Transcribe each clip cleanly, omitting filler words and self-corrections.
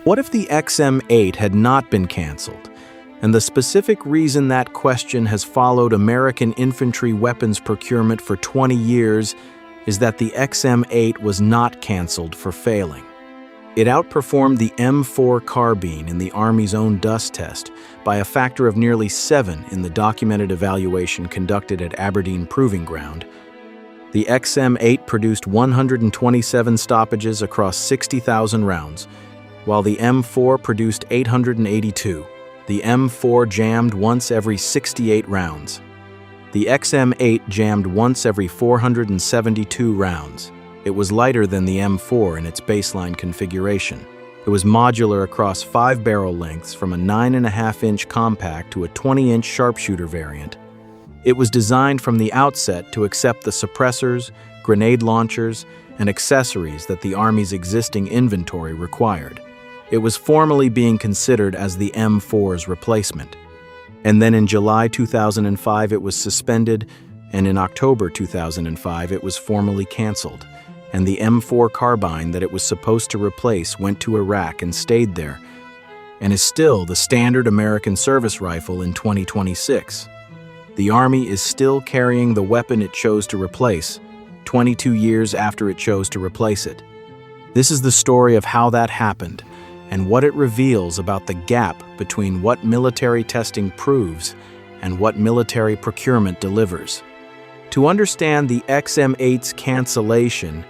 What if the XM8 had not been canceled? And the specific reason that question has followed American infantry weapons procurement for 20 years is that the XM8 was not canceled for failing. It outperformed the M4 carbine in the Army's own dust test by a factor of nearly 7 in the documented evaluation conducted at Aberdeen Proving Ground. The XM8 produced 127 stoppages across 60,000 rounds, while the M4 produced 882. The M4 jammed once every 68 rounds. The XM8 jammed once every 472 rounds. It was lighter than the M4 in its baseline configuration. It was modular across 5 barrel lengths from a 9.5-inch compact to a 20-inch sharpshooter variant. It was designed from the outset to accept the suppressors, grenade launchers, and accessories that the Army's existing inventory required. It was formally being considered as the M4's replacement. And then in July 2005 it was suspended, and in October 2005 it was formally canceled. And the M4 carbine that it was supposed to replace went to Iraq and stayed there, and is still the standard American service rifle in 2026. The Army is still carrying the weapon it chose to replace, 22 years after it chose to replace it. This is the story of how that happened, and what it reveals about the gap between what military testing proves and what military procurement delivers. To understand the XM8's cancellation,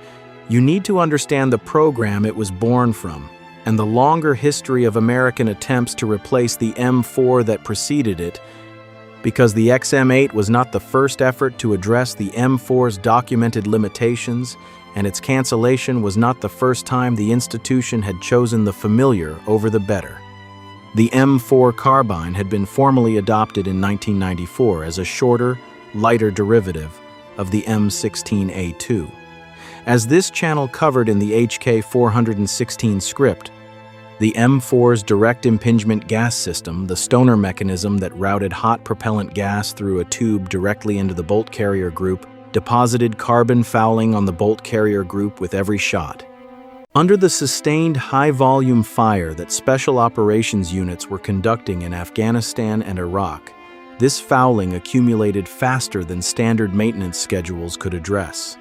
you need to understand the program it was born from, and the longer history of American attempts to replace the M4 that preceded it, because the XM8 was not the first effort to address the M4's documented limitations, and its cancellation was not the first time the institution had chosen the familiar over the better. The M4 carbine had been formally adopted in 1994 as a shorter, lighter derivative of the M16A2. As this channel covered in the HK 416 script, the M4's direct impingement gas system, the stoner mechanism that routed hot propellant gas through a tube directly into the bolt carrier group, deposited carbon fouling on the bolt carrier group with every shot. Under the sustained high-volume fire that special operations units were conducting in Afghanistan and Iraq, this fouling accumulated faster than standard maintenance schedules could address.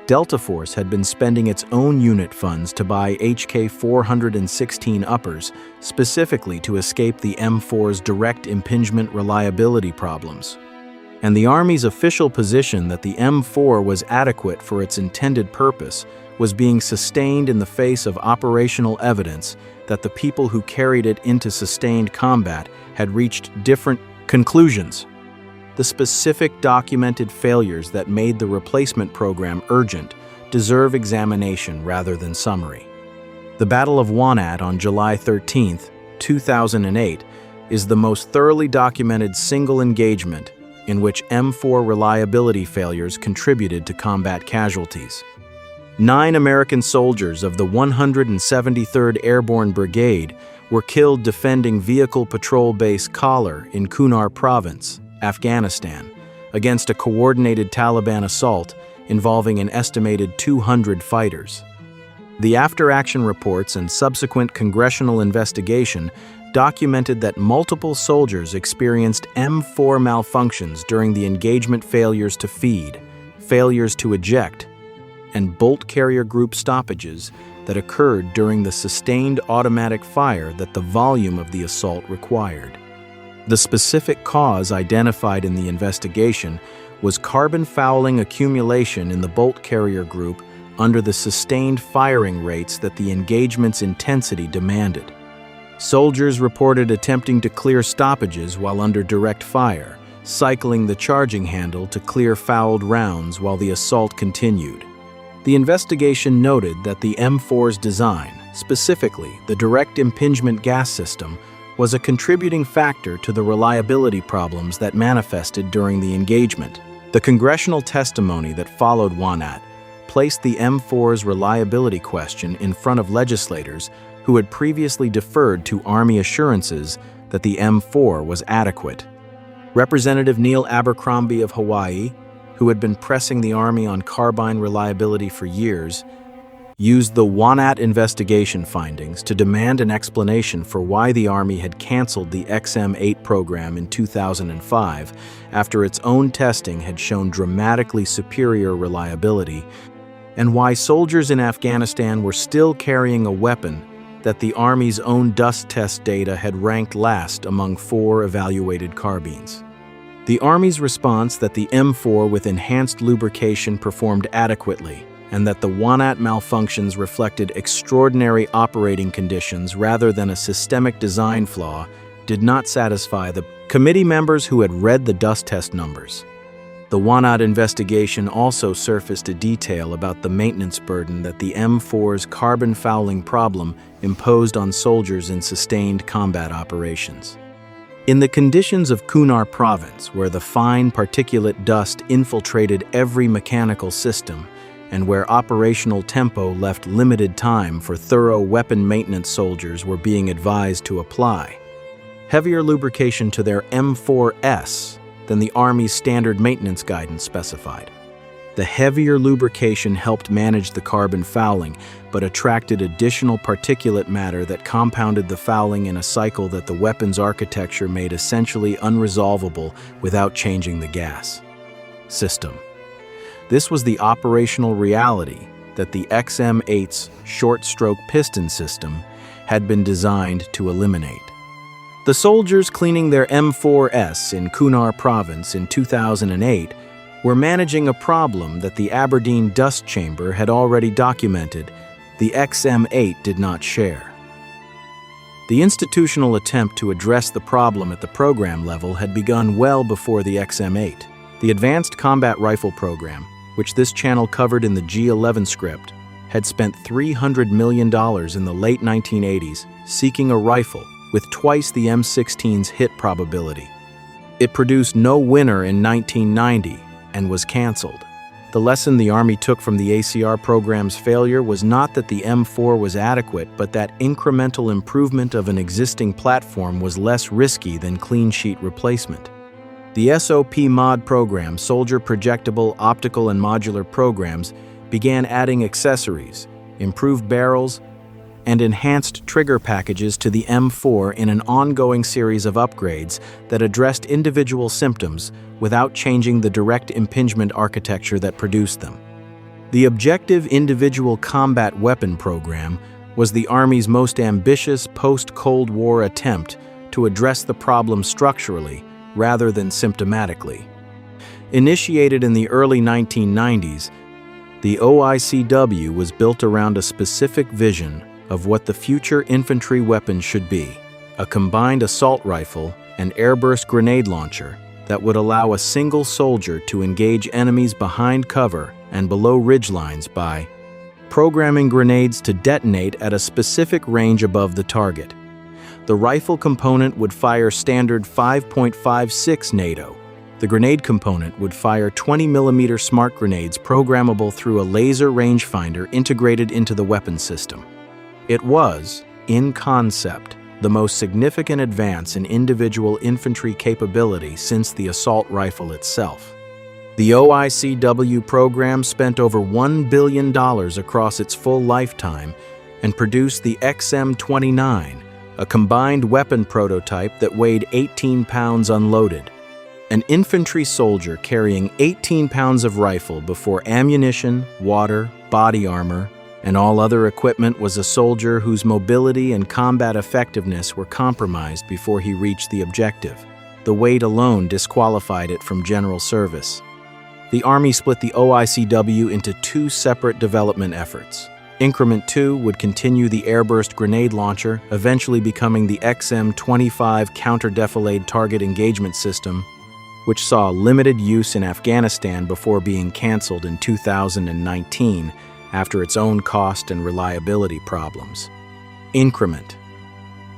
Delta Force had been spending its own unit funds to buy HK 416 uppers, specifically to escape the M4's direct impingement reliability problems. And the Army's official position that the M4 was adequate for its intended purpose was being sustained in the face of operational evidence that the people who carried it into sustained combat had reached different conclusions. The specific documented failures that made the replacement program urgent deserve examination rather than summary. The Battle of Wanat on July 13, 2008 is the most thoroughly documented single engagement in which M4 reliability failures contributed to combat casualties. 9 American soldiers of the 173rd Airborne Brigade were killed defending Vehicle Patrol Base Khalar in Kunar Province, Afghanistan, against a coordinated Taliban assault involving an estimated 200 fighters. The after-action reports and subsequent congressional investigation documented that multiple soldiers experienced M4 malfunctions during the engagement failures to feed, failures to eject, and bolt carrier group stoppages that occurred during the sustained automatic fire that the volume of the assault required. The specific cause identified in the investigation was carbon fouling accumulation in the bolt carrier group under the sustained firing rates that the engagement's intensity demanded. Soldiers reported attempting to clear stoppages while under direct fire, cycling the charging handle to clear fouled rounds while the assault continued. The investigation noted that the M4's design, specifically the direct impingement gas system, was a contributing factor to the reliability problems that manifested during the engagement. The congressional testimony that followed Wanat placed the M4's reliability question in front of legislators who had previously deferred to Army assurances that the M4 was adequate. Representative Neil Abercrombie of Hawaii, who had been pressing the Army on carbine reliability for years, used the WANAT investigation findings to demand an explanation for why the Army had canceled the XM8 program in 2005 after its own testing had shown dramatically superior reliability, and why soldiers in Afghanistan were still carrying a weapon that the Army's own dust test data had ranked last among 4 evaluated carbines. The Army's response that the M4 with enhanced lubrication performed adequately, and that the WANAT malfunctions reflected extraordinary operating conditions rather than a systemic design flaw, did not satisfy the committee members who had read the dust test numbers. The WANAT investigation also surfaced a detail about the maintenance burden that the M4's carbon fouling problem imposed on soldiers in sustained combat operations. In the conditions of Kunar province, where the fine particulate dust infiltrated every mechanical system, and where operational tempo left limited time for thorough weapon maintenance, soldiers were being advised to apply heavier lubrication to their M4S than the Army's standard maintenance guidance specified. The heavier lubrication helped manage the carbon fouling, but attracted additional particulate matter that compounded the fouling in a cycle that the weapon's architecture made essentially unresolvable without changing the gas system. This was the operational reality that the XM8's short-stroke piston system had been designed to eliminate. The soldiers cleaning their M4S in Kunar province in 2008 were managing a problem that the Aberdeen dust chamber had already documented. The XM8 did not share. The institutional attempt to address the problem at the program level had begun well before the XM8. The Advanced Combat Rifle Program, which this channel covered in the G11 script, had spent $300 million in the late 1980s seeking a rifle with twice the M16's hit probability. It produced no winner in 1990 and was canceled. The lesson the Army took from the ACR program's failure was not that the M4 was adequate, but that incremental improvement of an existing platform was less risky than clean sheet replacement. The SOP mod program, Soldier Projectable, Optical, and Modular programs, began adding accessories, improved barrels, and enhanced trigger packages to the M4 in an ongoing series of upgrades that addressed individual symptoms without changing the direct impingement architecture that produced them. The Objective Individual Combat Weapon program was the Army's most ambitious post-Cold War attempt to address the problem structurally rather than symptomatically. Initiated in the early 1990s, the OICW was built around a specific vision of what the future infantry weapon should be: a combined assault rifle and airburst grenade launcher that would allow a single soldier to engage enemies behind cover and below ridgelines by programming grenades to detonate at a specific range above the target. The rifle component would fire standard 5.56 NATO. The grenade component would fire 20mm smart grenades programmable through a laser rangefinder integrated into the weapon system. It was, in concept, the most significant advance in individual infantry capability since the assault rifle itself. The OICW program spent over $1 billion across its full lifetime and produced the XM29, a combined weapon prototype that weighed 18 pounds unloaded. An infantry soldier carrying 18 pounds of rifle before ammunition, water, body armor, and all other equipment was a soldier whose mobility and combat effectiveness were compromised before he reached the objective. The weight alone disqualified it from general service. The Army split the OICW into 2 separate development efforts. Increment 2 would continue the airburst grenade launcher, eventually becoming the XM25 counter-defilade target engagement system, which saw limited use in Afghanistan before being canceled in 2019 after its own cost and reliability problems. Increment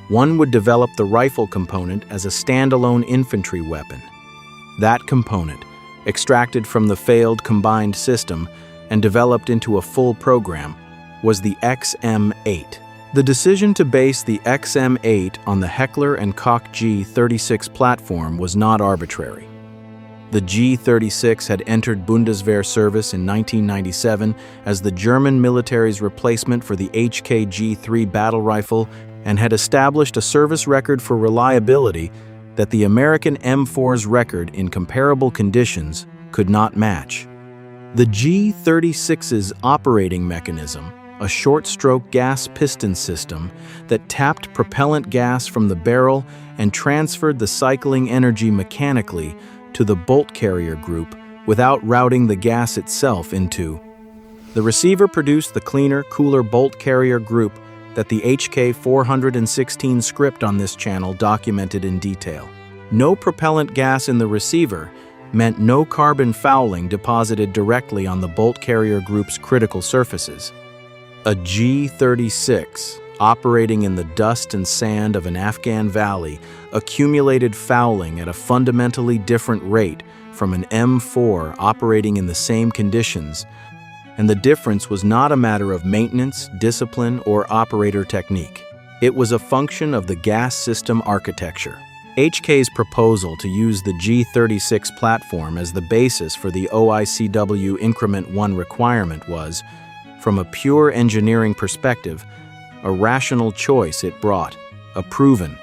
1 would develop the rifle component as a standalone infantry weapon. That component, extracted from the failed combined system and developed into a full program, was the XM8. The decision to base the XM8 on the Heckler & Koch G36 platform was not arbitrary. The G-36 had entered Bundeswehr service in 1997 as the German military's replacement for the HK-G3 battle rifle and had established a service record for reliability that the American M4's record in comparable conditions could not match. The G-36's operating mechanism, a short-stroke gas piston system that tapped propellant gas from the barrel and transferred the cycling energy mechanically to the bolt carrier group without routing the gas itself into. The receiver produced the cleaner, cooler bolt carrier group that the HK416 script on this channel documented in detail. No propellant gas in the receiver meant no carbon fouling deposited directly on the bolt carrier group's critical surfaces. A G-36, operating in the dust and sand of an Afghan valley, accumulated fouling at a fundamentally different rate from an M4 operating in the same conditions, and the difference was not a matter of maintenance, discipline, or operator technique. It was a function of the gas system architecture. HK's proposal to use the G-36 platform as the basis for the OICW Increment 1 requirement was, from a pure engineering perspective, a rational choice it brought, a proven,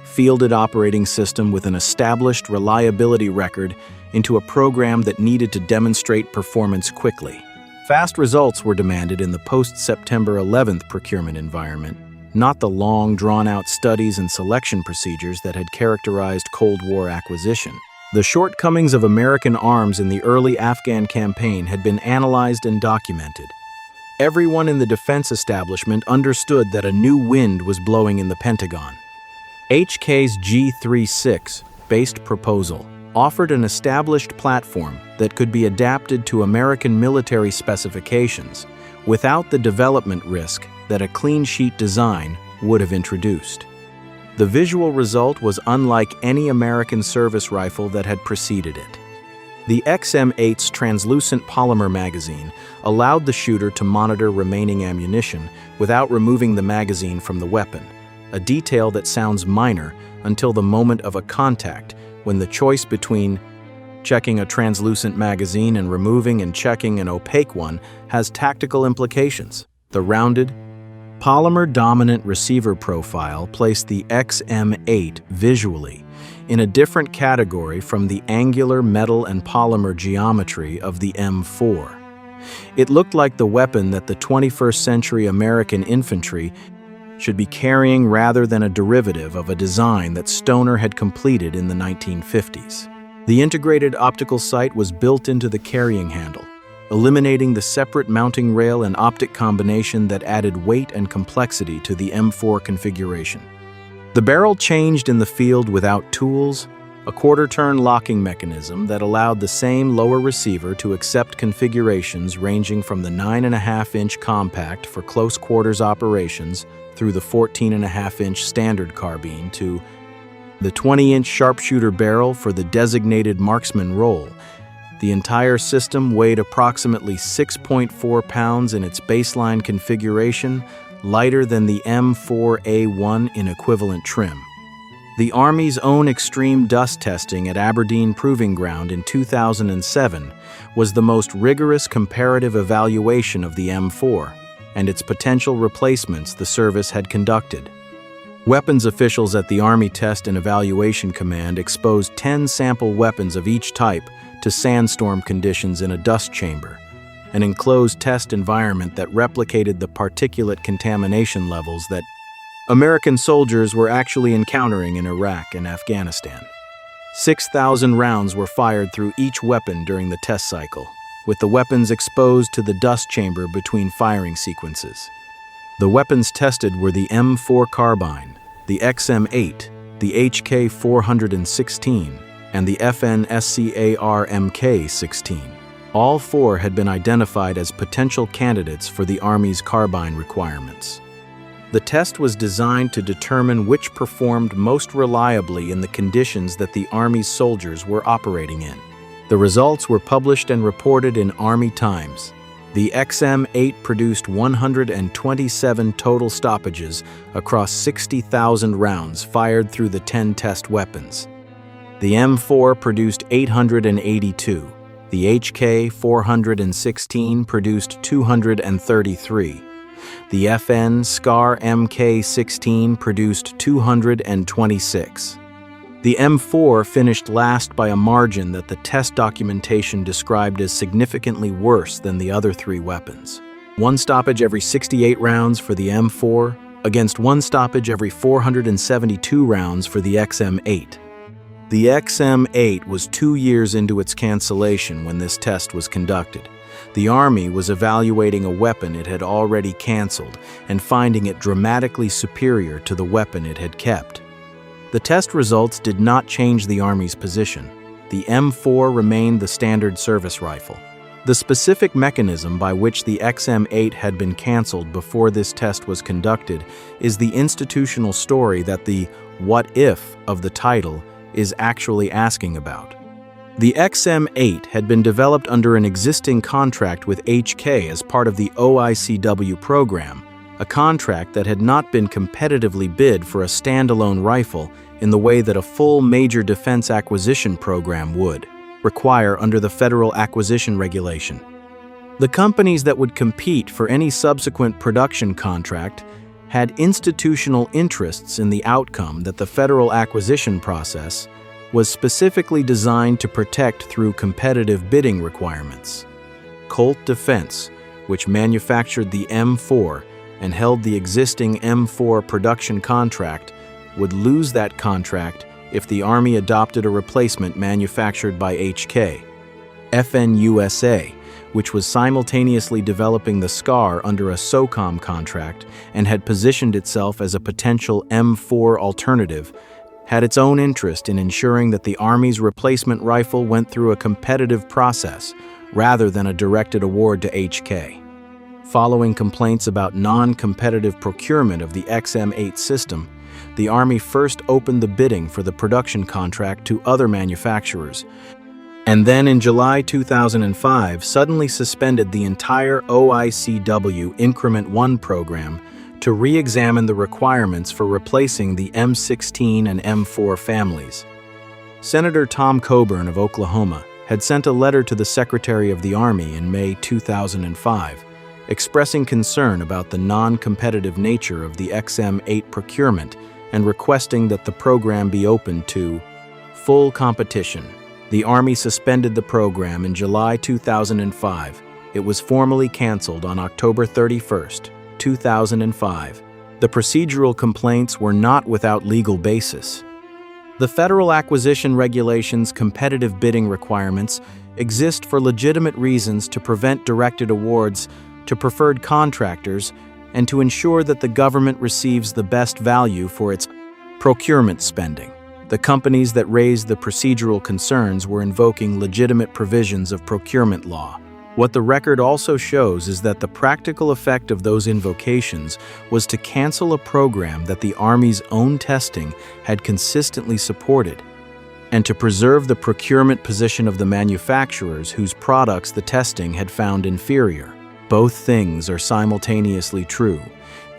fielded operating system with an established reliability record into a program that needed to demonstrate performance quickly. Fast results were demanded in the post-September 11th procurement environment, not the long, drawn-out studies and selection procedures that had characterized Cold War acquisition. The shortcomings of American arms in the early Afghan campaign had been analyzed and documented. Everyone in the defense establishment understood that a new wind was blowing in the Pentagon. HK's G-36-based proposal offered an established platform that could be adapted to American military specifications without the development risk that a clean-sheet design would have introduced. The visual result was unlike any American service rifle that had preceded it. The XM8's translucent polymer magazine allowed the shooter to monitor remaining ammunition without removing the magazine from the weapon, a detail that sounds minor until the moment of a contact, when the choice between checking a translucent magazine and removing and checking an opaque one has tactical implications. The rounded, polymer-dominant receiver profile placed the XM8 visually in a different category from the angular metal and polymer geometry of the M4. It looked like the weapon that the 21st century American infantry should be carrying rather than a derivative of a design that Stoner had completed in the 1950s. The integrated optical sight was built into the carrying handle, eliminating the separate mounting rail and optic combination that added weight and complexity to the M4 configuration. The barrel changed in the field without tools, a quarter-turn locking mechanism that allowed the same lower receiver to accept configurations ranging from the 9.5-inch compact for close quarters operations through the 14.5-inch standard carbine to the 20-inch sharpshooter barrel for the designated marksman role. The entire system weighed approximately 6.4 pounds in its baseline configuration, lighter than the M4A1 in equivalent trim. The Army's own extreme dust testing at Aberdeen Proving Ground in 2007 was the most rigorous comparative evaluation of the M4 and its potential replacements the service had conducted. Weapons officials at the Army Test and Evaluation Command exposed 10 sample weapons of each type to sandstorm conditions in a dust chamber, an enclosed test environment that replicated the particulate contamination levels that American soldiers were actually encountering in Iraq and Afghanistan. 6,000 rounds were fired through each weapon during the test cycle, with the weapons exposed to the dust chamber between firing sequences. The weapons tested were the M4 carbine, the XM8, the HK416, and the FN-SCAR MK16. All four had been identified as potential candidates for the Army's carbine requirements. The test was designed to determine which performed most reliably in the conditions that the Army's soldiers were operating in. The results were published and reported in Army Times. The XM8 produced 127 total stoppages across 60,000 rounds fired through the 10 test weapons. The M4 produced 882. The HK416 produced 233. The FN SCAR MK16 produced 226. The M4 finished last by a margin that the test documentation described as significantly worse than the other three weapons. One stoppage every 68 rounds for the M4 against one stoppage every 472 rounds for the XM8. The XM8 was 2 years into its cancellation when this test was conducted. The Army was evaluating a weapon it had already canceled and finding it dramatically superior to the weapon it had kept. The test results did not change the Army's position. The M4 remained the standard service rifle. The specific mechanism by which the XM8 had been canceled before this test was conducted is the institutional story that the "what if" of the title is actually asking about. The XM8 had been developed under an existing contract with HK as part of the OICW program, a contract that had not been competitively bid for a standalone rifle in the way that a full major defense acquisition program would require under the Federal Acquisition Regulation. The companies that would compete for any subsequent production contract had institutional interests in the outcome that the federal acquisition process was specifically designed to protect through competitive bidding requirements. Colt Defense, which manufactured the M4 and held the existing M4 production contract, would lose that contract if the Army adopted a replacement manufactured by HK. FN USA, which was simultaneously developing the SCAR under a SOCOM contract and had positioned itself as a potential M4 alternative, had its own interest in ensuring that the Army's replacement rifle went through a competitive process rather than a directed award to HK. Following complaints about non-competitive procurement of the XM8 system, the Army first opened the bidding for the production contract to other manufacturers, and then in July 2005 suddenly suspended the entire OICW Increment 1 program to re-examine the requirements for replacing the M16 and M4 families. Senator Tom Coburn of Oklahoma had sent a letter to the Secretary of the Army in May 2005, expressing concern about the non-competitive nature of the XM8 procurement and requesting that the program be opened to full competition. The Army suspended the program in July 2005. It was formally canceled on October 31, 2005. The procedural complaints were not without legal basis. The Federal Acquisition Regulations' competitive bidding requirements exist for legitimate reasons to prevent directed awards to preferred contractors and to ensure that the government receives the best value for its procurement spending. The companies that raised the procedural concerns were invoking legitimate provisions of procurement law. What the record also shows is that the practical effect of those invocations was to cancel a program that the Army's own testing had consistently supported, and to preserve the procurement position of the manufacturers whose products the testing had found inferior. Both things are simultaneously true,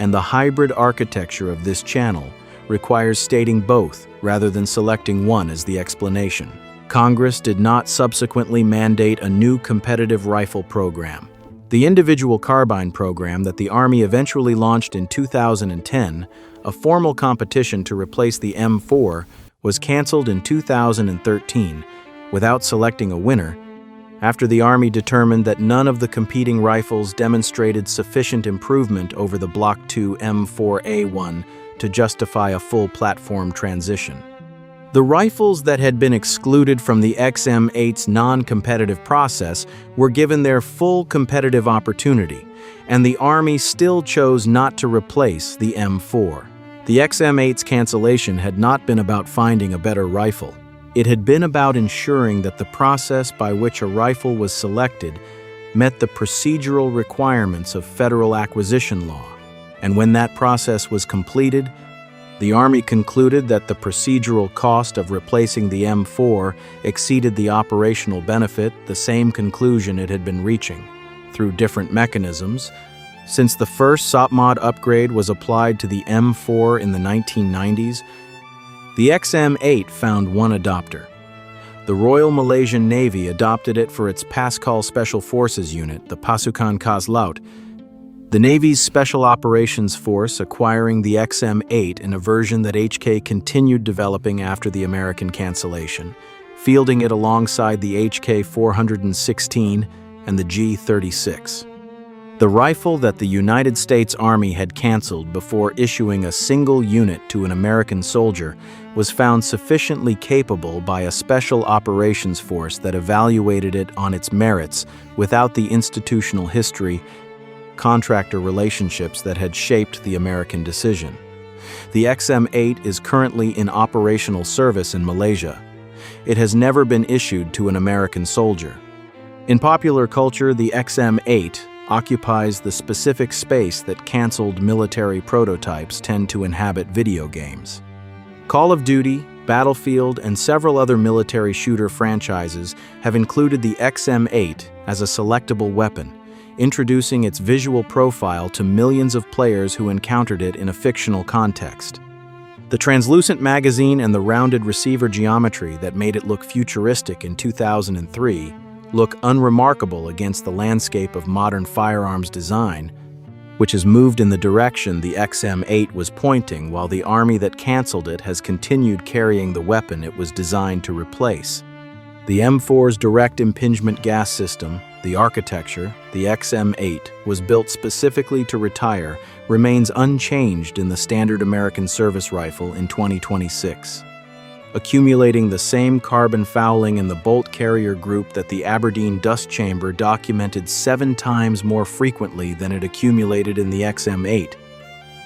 and the hybrid architecture of this channel requires stating both rather than selecting one as the explanation. Congress did not subsequently mandate a new competitive rifle program. The individual carbine program that the Army eventually launched in 2010, a formal competition to replace the M4, was canceled in 2013 without selecting a winner after the Army determined that none of the competing rifles demonstrated sufficient improvement over the Block II M4A1 to justify a full platform transition. The rifles that had been excluded from the XM8's non-competitive process were given their full competitive opportunity, and the Army still chose not to replace the M4. The XM8's cancellation had not been about finding a better rifle. It had been about ensuring that the process by which a rifle was selected met the procedural requirements of federal acquisition law. And when that process was completed, the Army concluded that the procedural cost of replacing the M4 exceeded the operational benefit, the same conclusion it had been reaching, through different mechanisms. Since the first SOPMOD upgrade was applied to the M4 in the 1990s, The XM8 found one adopter. The Royal Malaysian Navy adopted it for its Pascal Special Forces Unit, the Pasukan Khas Laut. The Navy's Special Operations Force acquiring the XM8 in a version that HK continued developing after the American cancellation, fielding it alongside the HK-416 and the G-36. The rifle that the United States Army had canceled before issuing a single unit to an American soldier was found sufficiently capable by a Special Operations Force that evaluated it on its merits without the institutional history, contractor relationships that had shaped the American decision. The XM8 is currently in operational service in Malaysia. It has never been issued to an American soldier. In popular culture, the XM8 occupies the specific space that canceled military prototypes tend to inhabit video games. Call of Duty, Battlefield, and several other military shooter franchises have included the XM8 as a selectable weapon, introducing its visual profile to millions of players who encountered it in a fictional context. The translucent magazine and the rounded receiver geometry that made it look futuristic in 2003 look unremarkable against the landscape of modern firearms design, which has moved in the direction the XM8 was pointing, while the army that canceled it has continued carrying the weapon it was designed to replace. The M4's direct impingement gas system, the architecture, the XM8, was built specifically to retire, remains unchanged in the standard American service rifle in 2026. Accumulating the same carbon fouling in the bolt carrier group that the Aberdeen dust chamber documented 7 times more frequently than it accumulated in the XM8.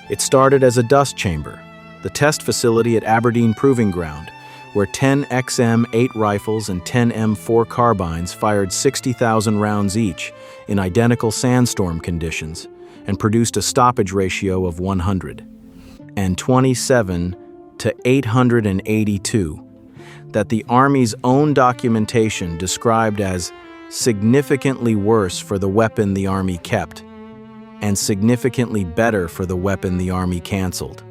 It started as a dust chamber, the test facility at Aberdeen Proving Ground, where 10 XM8 rifles and 10 M4 carbines fired 60,000 rounds each in identical sandstorm conditions and produced a stoppage ratio of 127 to 882, that the Army's own documentation described as significantly worse for the weapon the Army kept and significantly better for the weapon the Army canceled.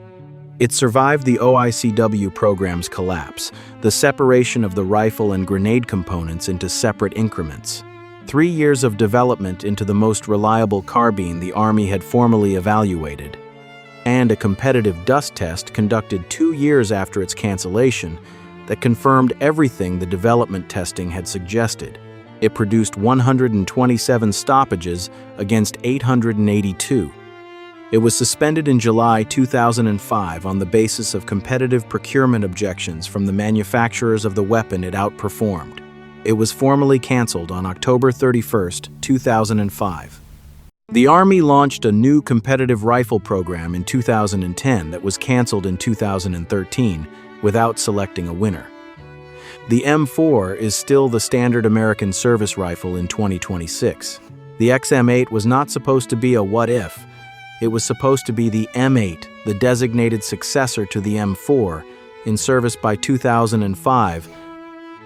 It survived the OICW program's collapse, the separation of the rifle and grenade components into separate increments. 3 years of development into the most reliable carbine the Army had formally evaluated, and a competitive dust test conducted 2 years after its cancellation that confirmed everything the development testing had suggested. It produced 127 stoppages against 882. It was suspended in July 2005 on the basis of competitive procurement objections from the manufacturers of the weapon it outperformed. It was formally canceled on October 31, 2005. The Army launched a new competitive rifle program in 2010 that was canceled in 2013 without selecting a winner. The M4 is still the standard American service rifle in 2026. The XM8 was not supposed to be a what-if. It was supposed to be the M8, the designated successor to the M4, in service by 2005,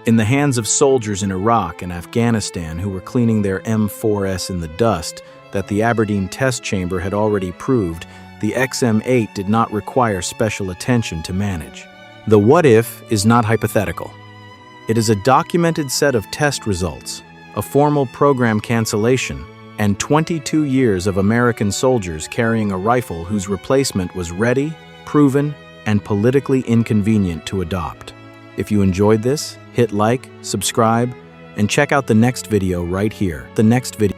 in the hands of soldiers in Iraq and Afghanistan who were cleaning their M4s in the dust that the Aberdeen test chamber had already proved the XM8 did not require special attention to manage. The what-if is not hypothetical. It is a documented set of test results, a formal program cancellation, and 22 years of American soldiers carrying a rifle whose replacement was ready, proven, and politically inconvenient to adopt. If you enjoyed this, hit like, subscribe, and check out the next video right here. The next video.